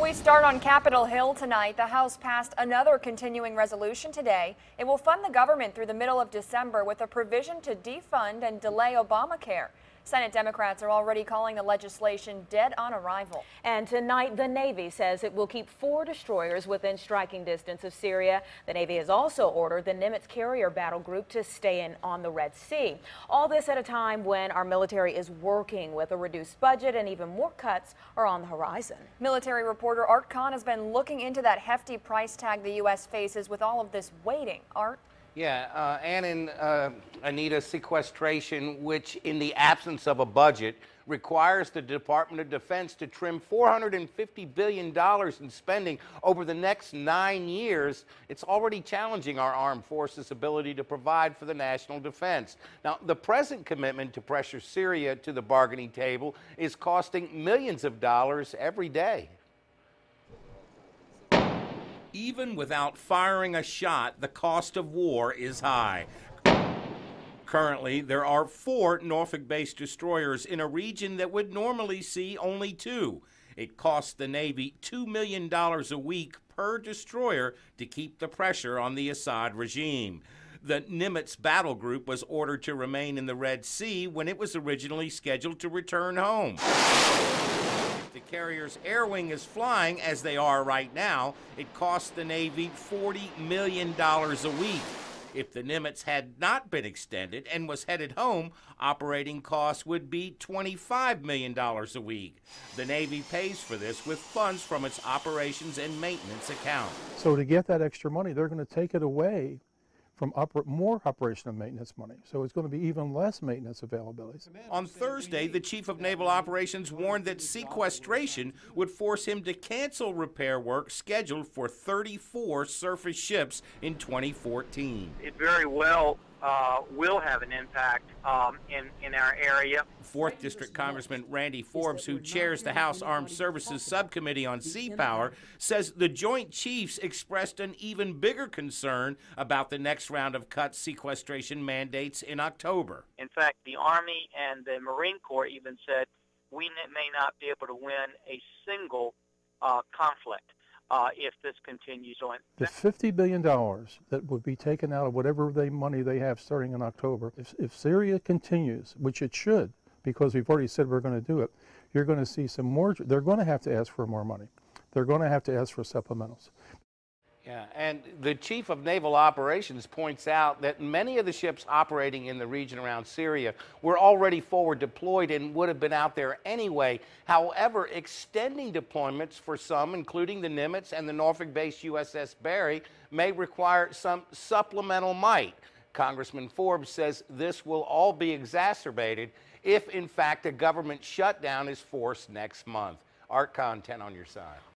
We start on Capitol Hill tonight. The House passed another continuing resolution today. It will fund the government through the middle of December with a provision to defund and delay Obamacare. Senate Democrats are already calling the legislation dead on arrival. And tonight, the Navy says it will keep 4 destroyers within striking distance of Syria. The Navy has also ordered the Nimitz carrier battle group to stay in on the Red Sea. All this at a time when our military is working with a reduced budget and even more cuts are on the horizon. Military reporter Art Kohn has been looking into that hefty price tag the U.S. faces with all of this waiting. Art? Yeah, and in Anita, sequestration, which in the absence of a budget requires the Department of Defense to trim $450 billion in spending over the next 9 years, it's already challenging our armed forces' ability to provide for the national defense. Now, the present commitment to pressure Syria to the bargaining table is costing millions of dollars every day. Even without firing a shot, the cost of war is high. Currently, there are 4 Norfolk-based destroyers in a region that would normally see only 2. It costs the Navy $2 million a week per destroyer to keep the pressure on the Assad regime. The Nimitz battle group was ordered to remain in the Red Sea when it was originally scheduled to return home. The carrier's air wing is flying, as they are right now, it costs the Navy $40 million a week. If the Nimitz had not been extended and was headed home, operating costs would be $25 million a week. The Navy pays for this with funds from its operations and maintenance account. So to get that extra money, they're going to take it away from more operation and maintenance money. So it's going to be even less maintenance availability. On Thursday, the Chief of Naval Operations warned that sequestration would force him to cancel repair work scheduled for 34 surface ships in 2014. It very well will have an impact in our area. 4th District Congressman Randy Forbes, who chairs the House Armed Services Subcommittee on Sea Power, says the Joint Chiefs expressed an even bigger concern about the next round of cut sequestration mandates in October. In fact, the Army and the Marine Corps even said we may not be able to win a single conflict if this continues on. The $50 billion that would be taken out of whatever money they have starting in October, if Syria continues, which it should, because we've already said we're going to do it, you're going to see some more. They're going to have to ask for more money. They're going to have to ask for supplementals. Yeah, and the Chief of Naval Operations points out that many of the ships operating in the region around Syria were already forward deployed and would have been out there anyway. However, extending deployments for some, including the Nimitz and the Norfolk-based USS Barry, may require some supplemental might. Congressman Forbes says this will all be exacerbated if, in fact, a government shutdown is forced next month. Art Kohn, 10 on your side.